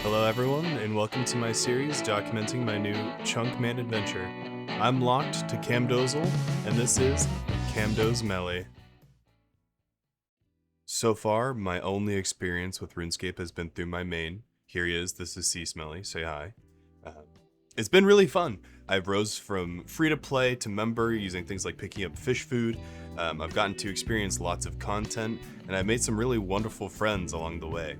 Hello everyone, and welcome to my series documenting my new Chunk Man adventure. I'm locked to Camdozaal, and this is CamdoZmelly. So far, my only experience with RuneScape has been through my main. Here he is, this is CamdoZmelly, say hi. It's been really fun. I've rose from free-to-play to member using things like picking up fish food. I've gotten to experience lots of content, and I've made some really wonderful friends along the way.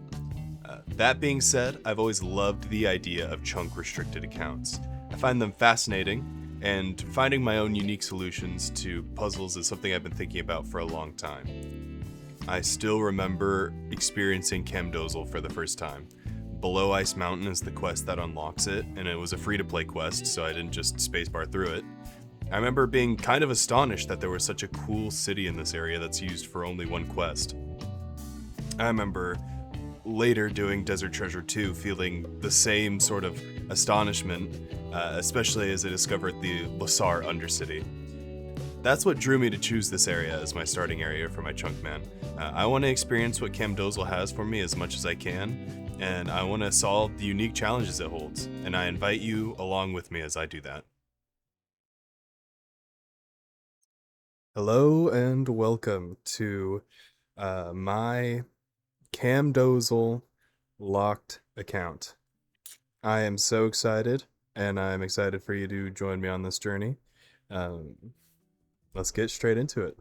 That being said, I've always loved the idea of chunk restricted accounts. I find them fascinating, and finding my own unique solutions to puzzles is something I've been thinking about for a long time. I still remember experiencing Camdozaal for the first time. Below Ice Mountain is the quest that unlocks it, and it was a free-to-play quest, so I didn't just spacebar through it. I remember being kind of astonished that there was such a cool city in this area that's used for only one quest. I remember later doing Desert Treasure 2 feeling the same sort of astonishment, especially as I discovered the Lasar Undercity. That's what drew me to choose this area as my starting area for my chunk man. I want to experience what Camdozaal has for me as much as I can, and I want to solve the unique challenges it holds, and I invite you along with me as I do that. Hello and welcome to my Camdozaal locked account. I am so excited, and I'm excited for you to join me on this journey. Let's get straight into it.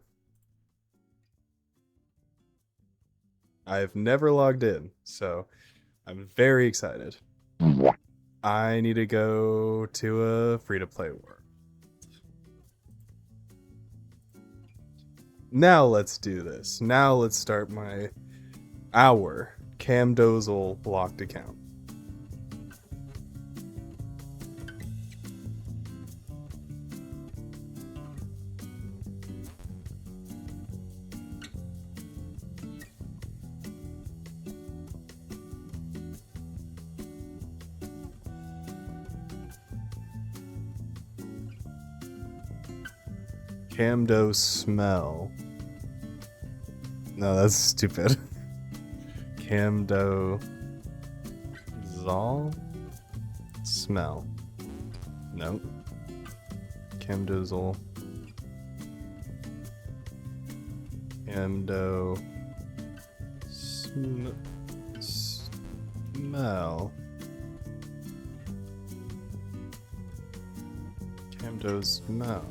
I've never logged in, so I'm very excited. I need to go to a free-to-play world. Now let's do this. Now let's start our Camdozaal locked account. CamdoZmelly. No, that's stupid. CamdoZaal? Smell. Nope. CamdoZaal. Smell. CamdoZmelly.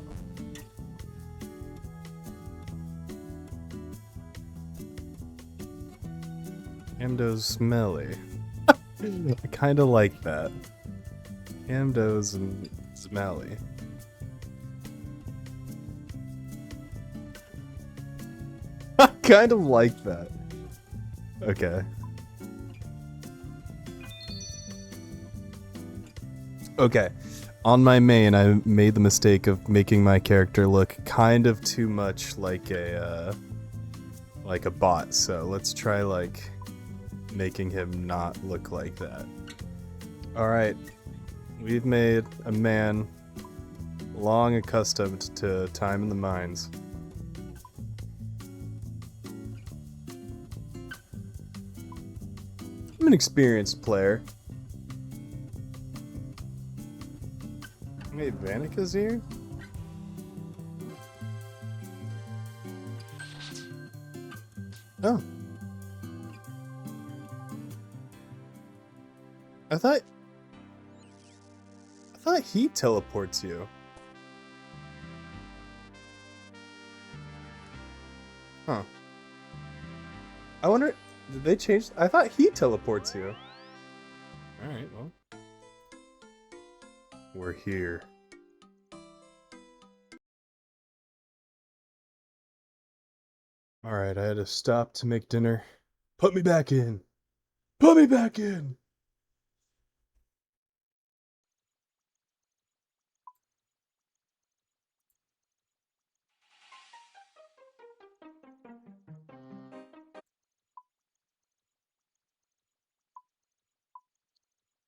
CamdoZmelly. I kind of like that. CamdoZmelly. I kind of like that. Okay. Okay. On my main, I made the mistake of making my character look kind of too much like a bot. So let's try making him not look like that. Alright, we've made a man long accustomed to time in the mines. I'm an experienced player. Wait, Vanika's here? Oh. I thought he teleports you. Huh. I wonder, did they change? I thought he teleports you. Alright, well. We're here. Alright, I had to stop to make dinner. Put me back in! Put me back in!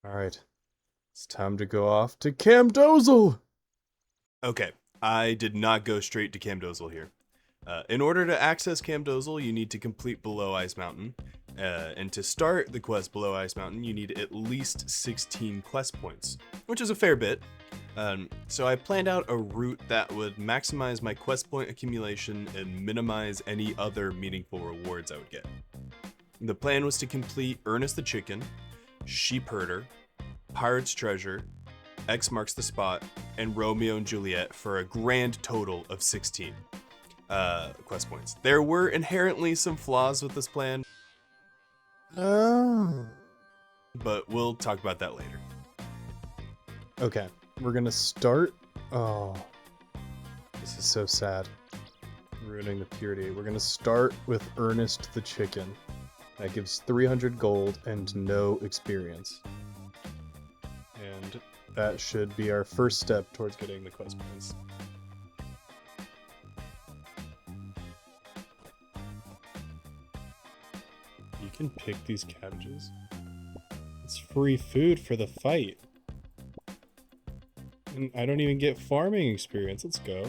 Alright, it's time to go off to Camdozaal! Okay, I did not go straight to Camdozaal here. In order to access CamdoZmelly, you need to complete Below Ice Mountain, And to start the quest below Ice Mountain, you need at least 16 quest points, which is a fair bit. So I planned out a route that would maximize my quest point accumulation and minimize any other meaningful rewards I would get. The plan was to complete Ernest the Chicken, Sheep Herder, Pirate's Treasure, X Marks the Spot, and Romeo and Juliet for a grand total of 16 quest points. There were inherently some flaws with this plan, but we'll talk about that later. Okay, we're gonna start. Oh, this is so sad. Ruining the purity. We're gonna start with Ernest the Chicken. That gives 300 gold and no experience. And that should be our first step towards getting the quest points. You can pick these cabbages. It's free food for the fight. And I don't even get farming experience. Let's go.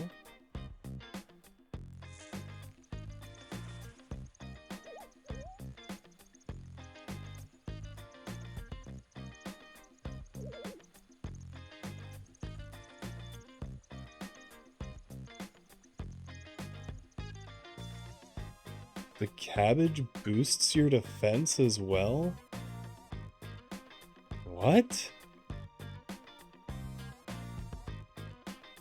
The cabbage boosts your defense as well? What?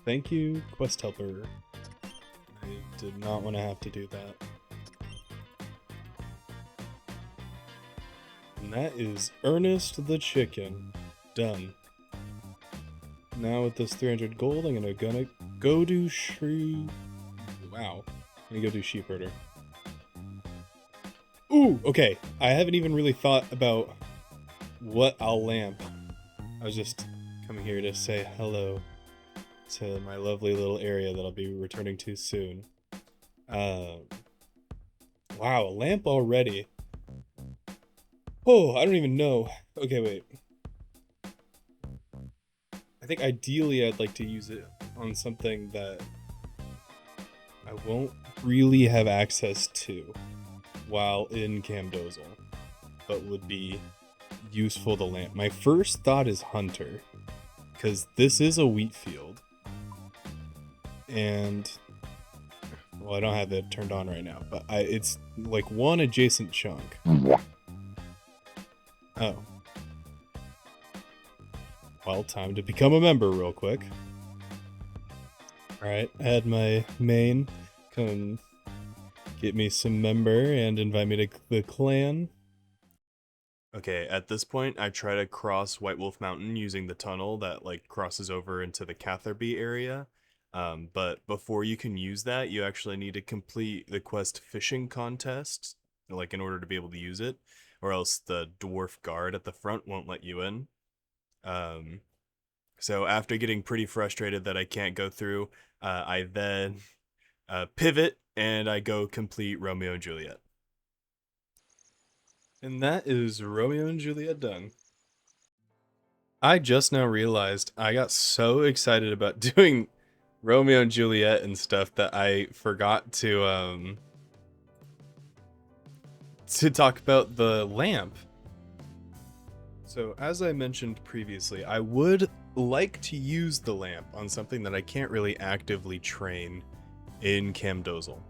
Thank you, quest helper. I did not want to have to do that. And that is Ernest the Chicken. Done. Now with this 300 gold, I'm gonna go do Wow. I'm gonna go do Sheep Herder. Ooh, okay. I haven't even really thought about what I'll lamp. I was just coming here to say hello to my lovely little area that I'll be returning to soon. Wow, a lamp already. Oh, I don't even know. Okay, wait. I think ideally I'd like to use it on something that I won't really have access to while in Camdozaal, but would be useful to lamp. My first thought is Hunter, because this is a wheat field. And, well, I don't have it turned on right now, but it's like one adjacent chunk. Oh. Well, time to become a member real quick. Alright, add my main. Come get me some member and invite me to the clan. Okay, at this point, I try to cross White Wolf Mountain using the tunnel that like crosses over into the Catherby area. But before you can use that, you actually need to complete the quest fishing contest, like in order to be able to use it, or else the dwarf guard at the front won't let you in. So after getting pretty frustrated that I can't go through, I then pivot and I go complete Romeo and Juliet. And that is Romeo and Juliet done. I just now realized I got so excited about doing Romeo and Juliet and stuff that I forgot to talk about the lamp. So as I mentioned previously, I would like to use the lamp on something that I can't really actively train in CamdoZmelly.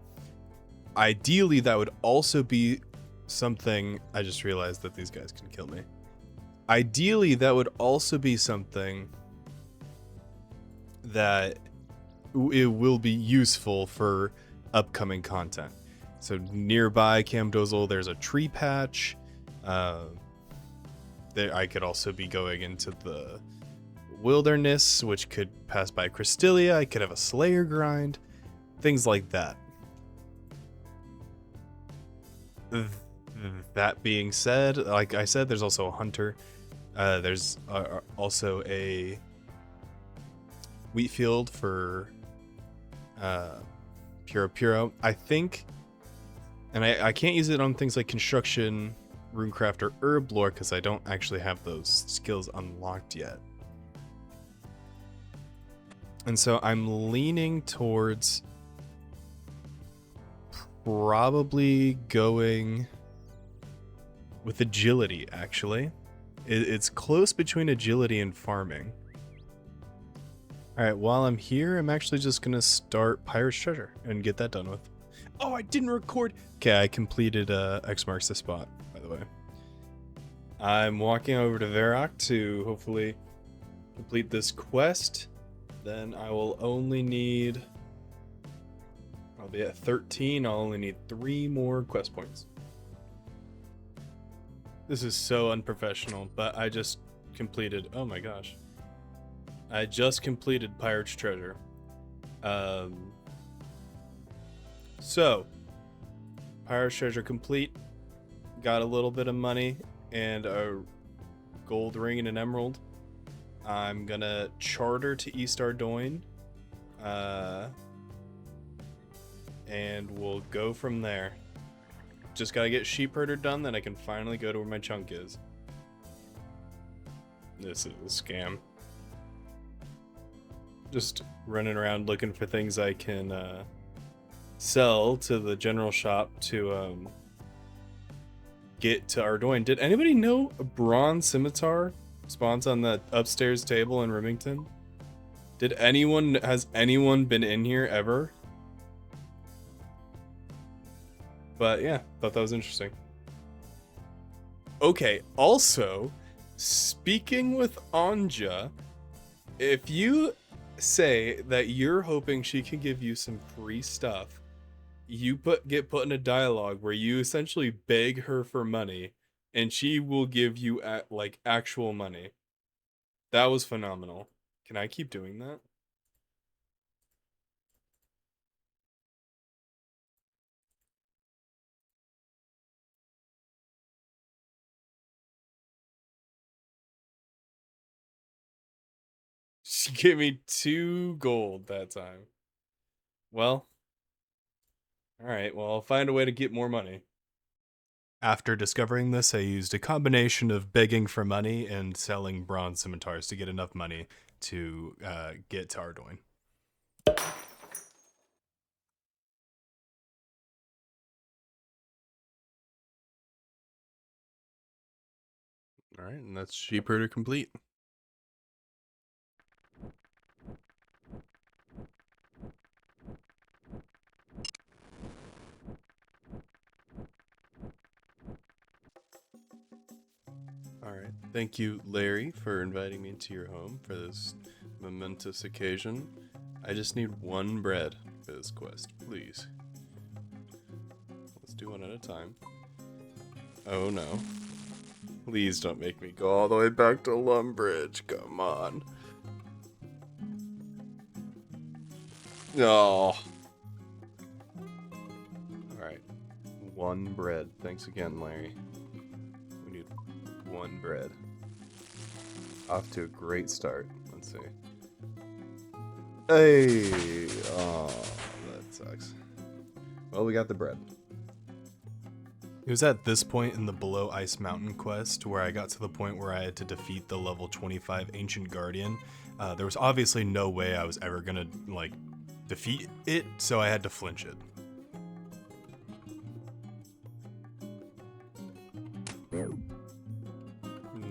Ideally, that would also be something. I just realized that these guys can kill me. Ideally, that would also be something that it will be useful for upcoming content. So nearby CamdoZmelly, there's a tree patch. There, I could also be going into the wilderness, which could pass by Crystalia. I could have a Slayer grind, things like that. That being said, like I said, there's also a hunter. There's also a wheat field for Puro. I think, and I can't use it on things like construction, runecraft, or herb lore because I don't actually have those skills unlocked yet. And so I'm leaning towards probably going with agility, actually. It's close between agility and farming. Alright, while I'm here, I'm actually just going to start Pirate's Treasure and get that done with. Oh, I didn't record! Okay, I completed X marks the spot, by the way. I'm walking over to Varrock to hopefully complete this quest. Then I will only need... I'll be at 13, I'll only need 3 more quest points. This is so unprofessional, but I just completed... Oh my gosh. I just completed Pirate's Treasure. So, Pirate's Treasure complete. Got a little bit of money and a gold ring and an emerald. I'm gonna charter to East Ardoyne. And we'll go from there. Just gotta get Sheep Herder done, then I can finally go to where my chunk is. This is a scam. Just running around looking for things I can sell to the general shop to get to Ardoyne. Did anybody know a bronze scimitar spawns on the upstairs table in Remington? Has anyone been in here ever? But yeah, thought that was interesting. Okay, also, speaking with Anja, if you say that you're hoping she can give you some free stuff, you get put in a dialogue where you essentially beg her for money, and she will give you like actual money. That was phenomenal. Can I keep doing that? She gave me 2 gold that time. Well, alright, well, I'll find a way to get more money. After discovering this, I used a combination of begging for money and selling bronze scimitars to get enough money to get to Ardoyne. Alright, and that's Sheep Herder complete. Alright, thank you, Larry, for inviting me into your home for this momentous occasion. I just need 1 bread for this quest, please. Let's do one at a time. Oh no. Please don't make me go all the way back to Lumbridge, come on. No. Alright, 1 bread. Thanks again, Larry. 1 bread. Off to a great start. Let's see. Hey! Oh, that sucks. Well, we got the bread. It was at this point in the Below Ice Mountain quest where I got to the point where I had to defeat the level 25 Ancient Guardian. There was obviously no way I was ever gonna, like, defeat it, so I had to flinch it.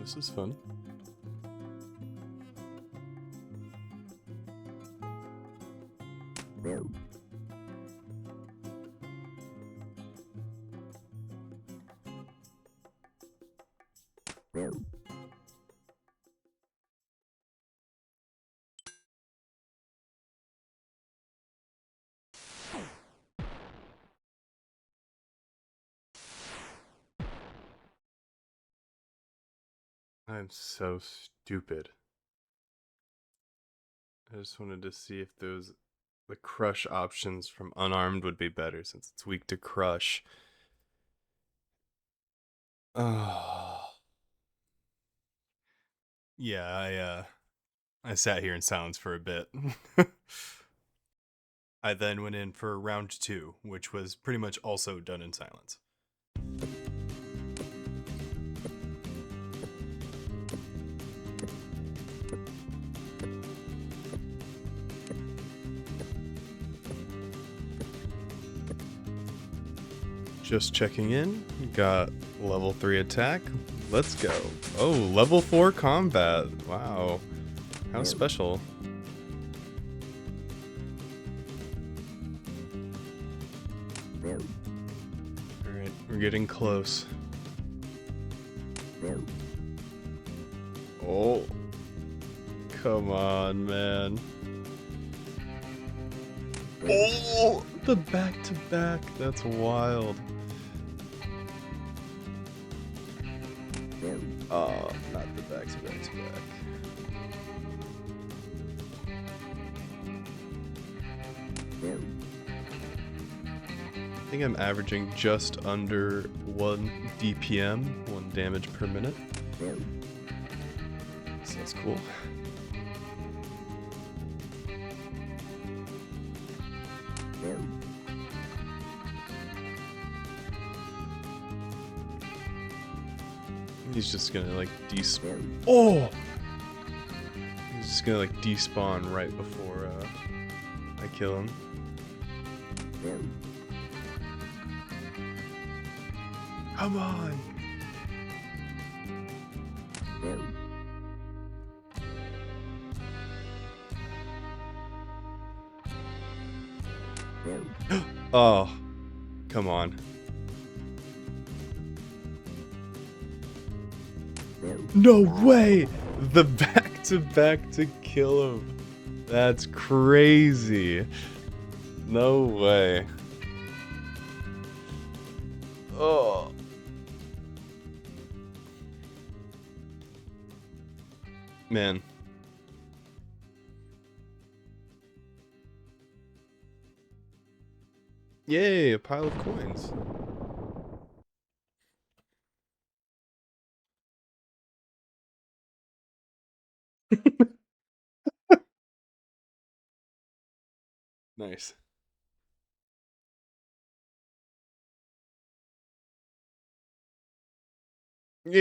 This is fun. I'm so stupid. I just wanted to see if the crush options from unarmed would be better since it's weak to crush. Yeah, I sat here in silence for a bit. I then went in for round 2, which was pretty much also done in silence. Just checking in. Got level 3 attack. Let's go. Oh, level 4 combat. Wow. How special. Alright, we're getting close. Oh. Come on, man. Oh! The back-to-back. That's wild. Oh, not the back-to-back-to-back. I think I'm averaging just under 1 DPM, 1 damage per minute. So that's cool. He's just gonna like despawn. Oh! He's just gonna like despawn right before I kill him. Come on! Oh, come on. No way! The back-to-back to kill him. That's crazy. No way. Oh. Man. Yay, a pile of coins. Nice. Yay!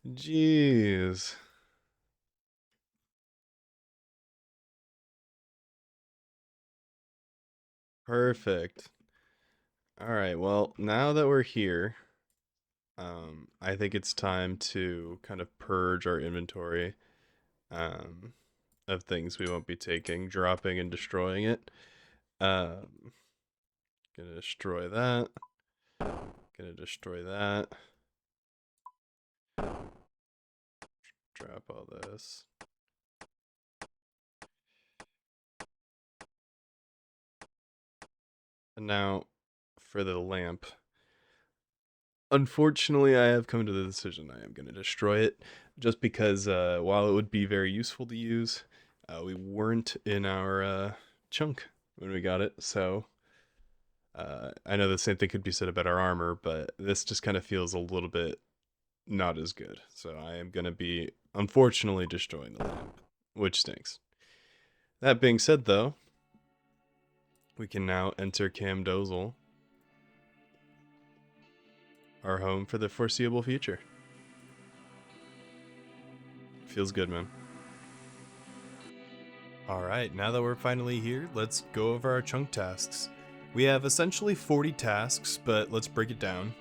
Jeez. Perfect. Alright, well, now that we're here, I think it's time to kind of purge our inventory of things we won't be taking, dropping and destroying it. Gonna destroy that. Gonna destroy that. Drop all this. And now for the lamp. Unfortunately, I have come to the decision I am going to destroy it, just because while it would be very useful to use, we weren't in our chunk when we got it, so I know the same thing could be said about our armor, but this just kind of feels a little bit not as good. So I am going to be, unfortunately, destroying the lamp, which stinks. That being said, though, we can now enter Camdozaal, our home for the foreseeable future. Feels good, man. Alright, now that we're finally here, let's go over our chunk tasks. We have essentially 40 tasks, but let's break it down.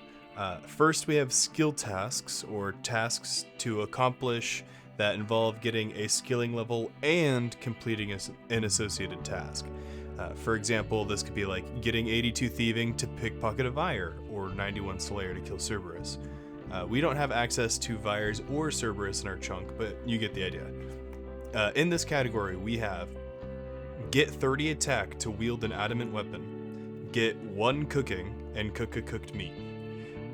First, we have skill tasks, or tasks to accomplish that involve getting a skilling level and completing an associated task. For example, this could be like getting 82 thieving to pickpocket a Vire, or 91 Slayer to kill Cerberus. We don't have access to Vires or Cerberus in our chunk, but you get the idea. In this category, we have get 30 attack to wield an adamant weapon, get 1 cooking and cook a cooked meat,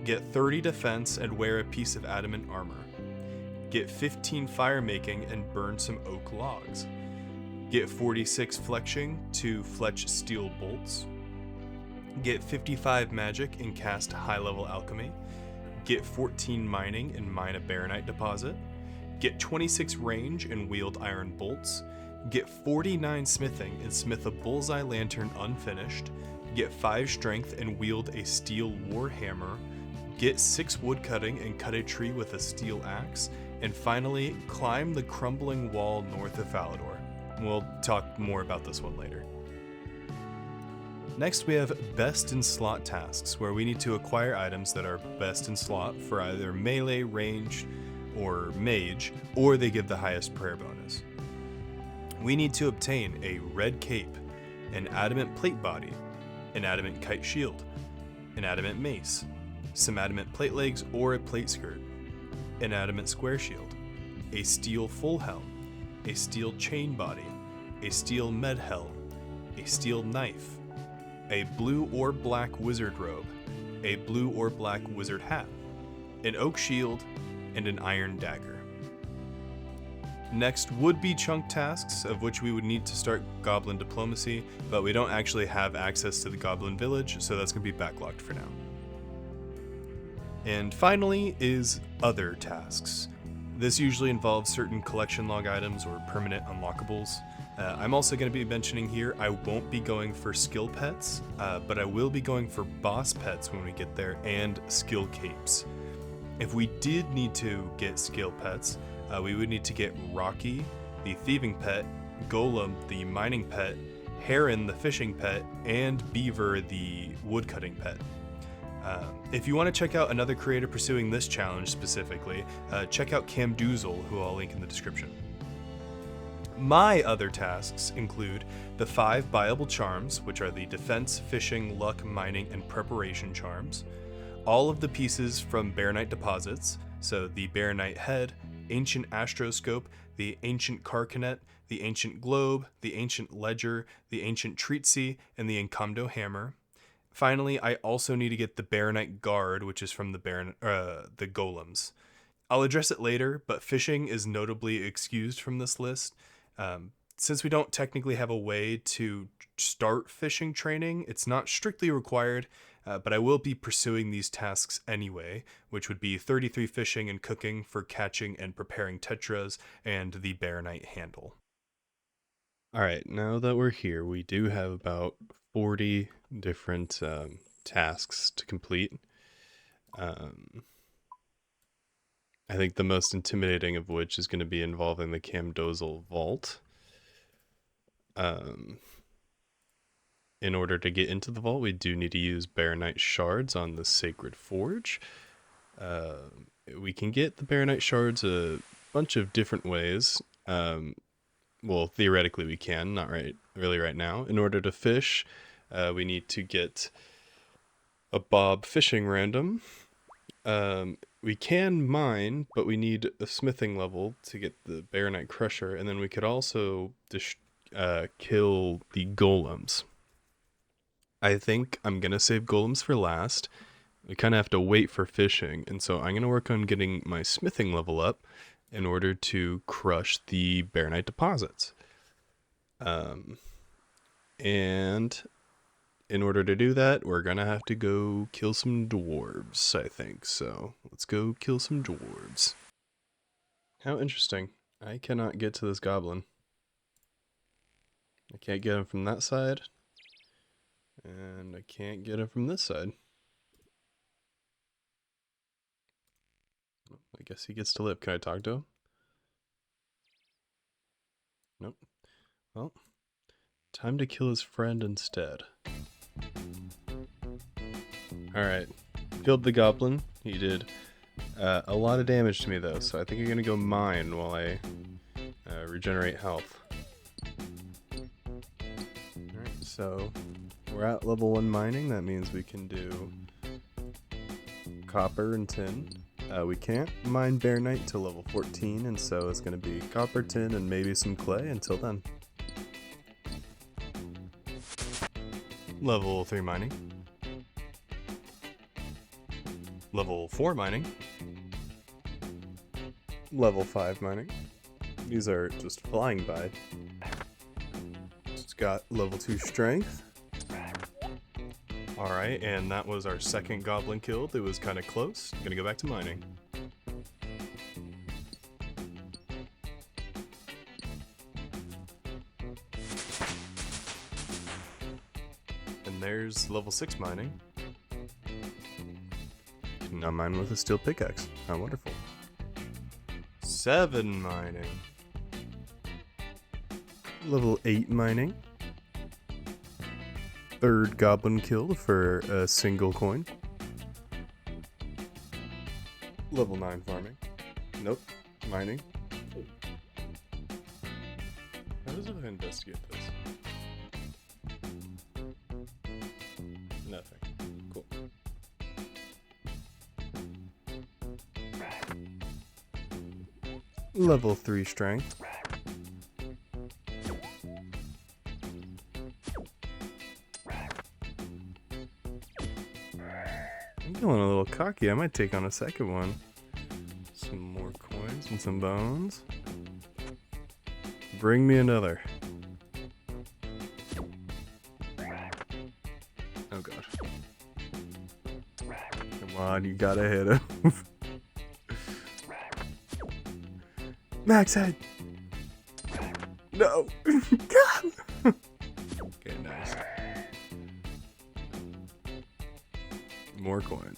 get 30 defense and wear a piece of adamant armor, get 15 fire making and burn some oak logs, get 46 fletching to fletch steel bolts, get 55 magic and cast high level alchemy, get 14 mining and mine a baronite deposit, get 26 range and wield iron bolts, get 49 smithing and smith a bullseye lantern unfinished, get 5 strength and wield a steel warhammer, get 6 woodcutting and cut a tree with a steel axe, and finally climb the crumbling wall north of Falador. We'll talk more about this one later. Next, we have best in slot tasks, where we need to acquire items that are best in slot for either melee, ranged, or mage, or they give the highest prayer bonus. We need to obtain a red cape, an adamant plate body, an adamant kite shield, an adamant mace, some adamant plate legs or a plate skirt, an adamant square shield, a steel full helm, a steel chain body, a steel med helm, a steel knife, a blue or black wizard robe, a blue or black wizard hat, an oak shield, and an iron dagger. Next would be chunk tasks, of which we would need to start goblin diplomacy, but we don't actually have access to the Goblin Village, so that's going to be backlogged for now. And finally is other tasks. This usually involves certain collection log items or permanent unlockables. I'm also going to be mentioning here, I won't be going for skill pets, but I will be going for boss pets when we get there, and skill capes. If we did need to get skill pets, we would need to get Rocky, the thieving pet, Golem, the mining pet, Heron, the fishing pet, and Beaver, the woodcutting pet. If you want to check out another creator pursuing this challenge specifically, check out Camdozaal, who I'll link in the description. My other tasks include the 5 buyable charms, which are the defense, fishing, luck, mining, and preparation charms, all of the pieces from Bear Knight deposits, so the Bear Knight head, ancient astroscope, the ancient carcanet, the ancient globe, the ancient ledger, the ancient treatsy, and the Encomdo hammer. Finally, I also need to get the Bear Knight guard, which is from the golems. I'll address it later, but fishing is notably excused from this list. Since we don't technically have a way to start fishing training, it's not strictly required, but I will be pursuing these tasks anyway, which would be 33 fishing and cooking for catching and preparing tetras, and the Bear Knight handle. Alright, now that we're here, we do have about 40 different tasks to complete. I think the most intimidating of which is going to be involving the Camdozaal vault. In order to get into the vault, we do need to use Bear Knight shards on the Sacred Forge. We can get the Bear Knight shards a bunch of different ways. Well, theoretically we can, not really right now. In order to fish, we need to get a Bob fishing random. We can mine, but we need a smithing level to get the Bear Knight Crusher, and then we could also kill the golems. I think I'm going to save golems for last. We kind of have to wait for fishing, and so I'm going to work on getting my smithing level up in order to crush the Bear Knight deposits. And in order to do that, we're going to have to go kill some dwarves, I think. So let's go kill some dwarves. How interesting. I cannot get to this goblin. I can't get him from that side. And I can't get him from this side. I guess he gets to live. Can I talk to him? Nope. Well, time to kill his friend instead. Alright, killed the goblin. He did a lot of damage to me though, so I think I'm gonna go mine while I regenerate health. Alright, so we're at level 1 mining. That means we can do copper and tin. We can't mine Bear Knight till level 14, and so it's gonna be copper, tin, and maybe some clay until then. Level 3 mining. Level 4 mining. Level 5 mining. These are just flying by. It's got level 2 strength. Alright, and that was our second goblin killed. It was kind of close. Gonna go back to mining. And there's level 6 mining. Now mine with a steel pickaxe. How wonderful. 7 mining. Level 8 mining. third goblin kill for a single coin. Level 9 farming. Nope. Mining. How does it investigate this? Nothing. Cool. Level 3 strength. I'm feeling a little cocky. I might take on a second one. Some more coins and some bones. Bring me another. Oh god. Come on, you gotta hit him. Max head. No. God. Okay, nice. More coin.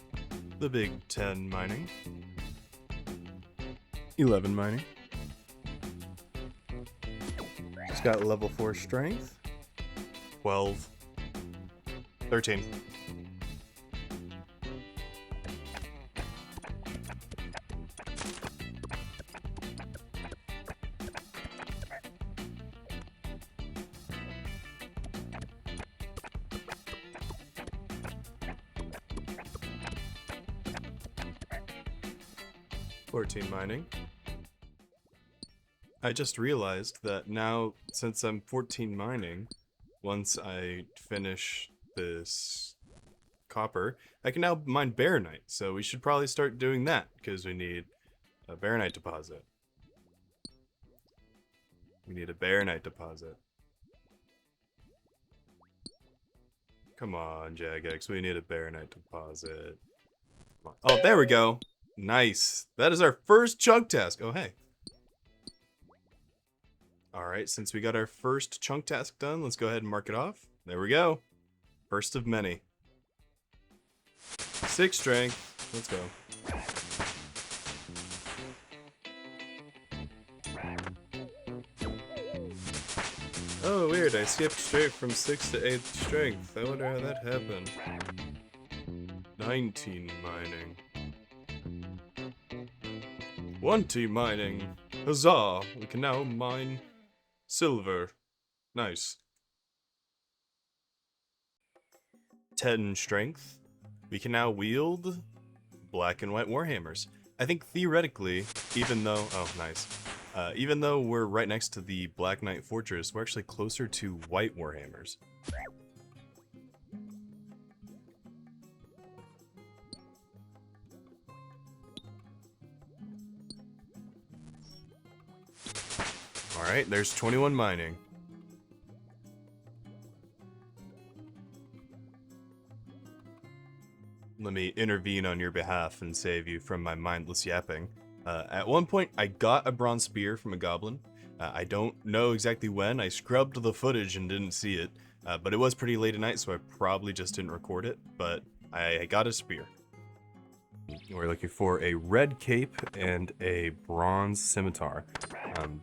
The big 10 mining. 11 mining. Just got level 4 strength. 12. 13. Mining. I just realized that now, since I'm 14 mining, once I finish this copper, I can now mine baronite. So we should probably start doing that because we need a baronite deposit. We need a baronite deposit. Come on, Jagex, we need a baronite deposit. Come on. Oh, there we go. Nice. That is our first chunk task. Oh, hey. Alright, since we got our first chunk task done, let's go ahead and mark it off. There we go. First of many. 6 strength. Let's go. Oh, weird. I skipped straight from 6 to 8 strength. I wonder how that happened. 19 mining. 20 mining. Huzzah! We can now mine silver. Nice. 10 strength. We can now wield black and white warhammers. I think theoretically, even though... Oh, nice. Even though we're right next to the Black Knight Fortress, we're actually closer to white warhammers. Alright, there's 21 mining. Let me intervene on your behalf and save you from my mindless yapping. At one point, I got a bronze spear from a goblin. I don't know exactly when. I scrubbed the footage and didn't see it. But it was pretty late at night, so I probably just didn't record it. But I got a spear. We're looking for a red cape and a bronze scimitar.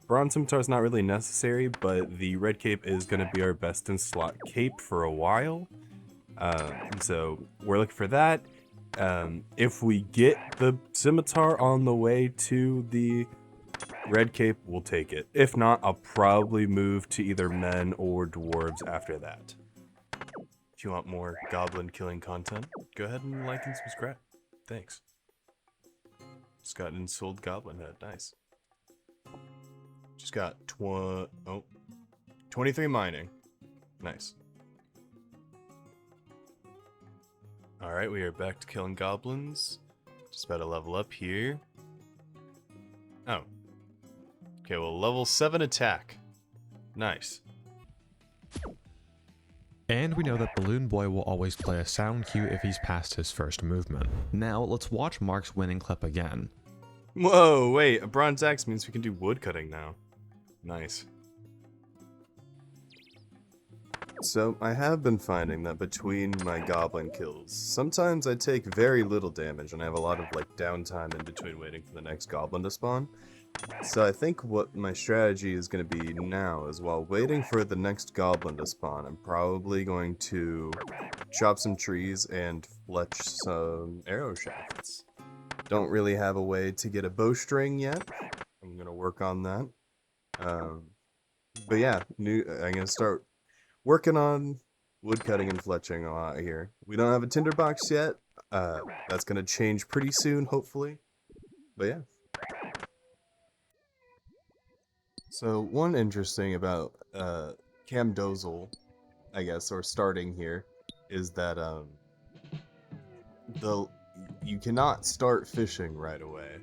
Bronze scimitar is not really necessary, but the red cape is going to be our best in slot cape for a while. So we're looking for that. If we get the scimitar on the way to the red cape, we'll take it. If not, I'll probably move to either men or dwarves after that. If you want more goblin killing content, go ahead and like and subscribe. Thanks. Just got an sold goblin head. Nice. Just got 23 mining. Nice. Alright, we are back to killing goblins. Just about to level up here. Oh. Okay, well, level 7 attack. Nice. And we know that Balloon Boy will always play a sound cue if he's past his first movement. Now, let's watch Mark's winning clip again. Whoa, wait, a bronze axe means we can do wood cutting now. Nice. So, I have been finding that between my goblin kills, sometimes I take very little damage and I have a lot of like downtime in between waiting for the next goblin to spawn. So I think what my strategy is going to be now is while waiting for the next goblin to spawn, I'm probably going to chop some trees and fletch some arrow shafts. Don't really have a way to get a bowstring yet. I'm going to work on that. But yeah, I'm going to start working on woodcutting and fletching a lot here. We don't have a tinderbox yet. That's going to change pretty soon, hopefully. But yeah. So one interesting about Camdozaal, I guess, or starting here, is that you cannot start fishing right away.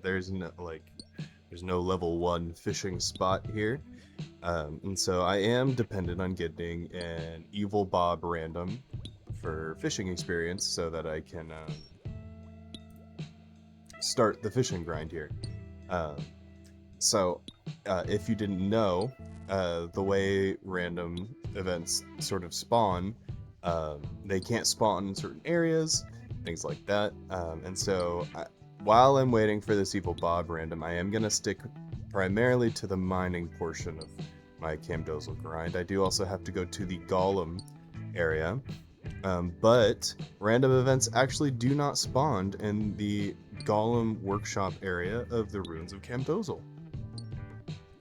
There's no level 1 fishing spot here, and so I am dependent on getting an evil bob random for fishing experience so that I can start the fishing grind here. So, if you didn't know, the way random events sort of spawn, they can't spawn in certain areas, things like that. And so, while I'm waiting for this evil bob random, I am going to stick primarily to the mining portion of my CamdoZmelly grind. I do also have to go to the golem area, but random events actually do not spawn in the golem workshop area of the ruins of CamdoZmelly.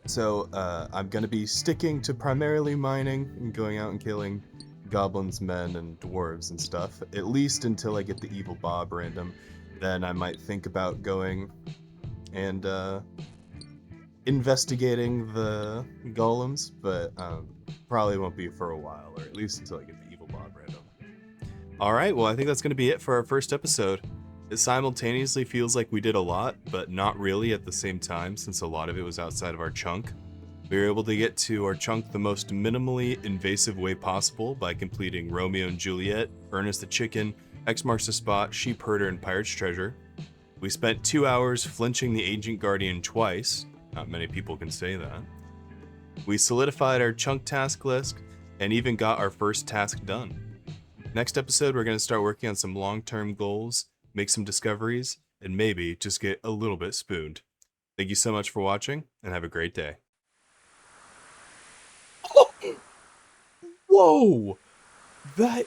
So, I'm going to be sticking to primarily mining and going out and killing goblins, men, and dwarves and stuff, at least until I get the evil bob random. Then I might think about going and investigating the golems, but probably won't be for a while, or at least until I get the evil bob random. Alright, well I think that's going to be it for our first episode. It simultaneously feels like we did a lot, but not really at the same time, since a lot of it was outside of our chunk. We were able to get to our chunk the most minimally invasive way possible by completing Romeo and Juliet, Ernest the Chicken, X Marks the Spot, Sheep Herder, and Pirate's Treasure. We spent 2 hours flinching the Ancient Guardian twice. Not many people can say that. We solidified our chunk task list, and even got our first task done. Next episode, we're going to start working on some long-term goals, make some discoveries, and maybe just get a little bit spooned. Thank you so much for watching, and have a great day. Whoa! That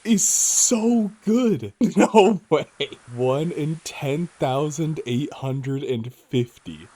is so good! No way! 1 in 10,850.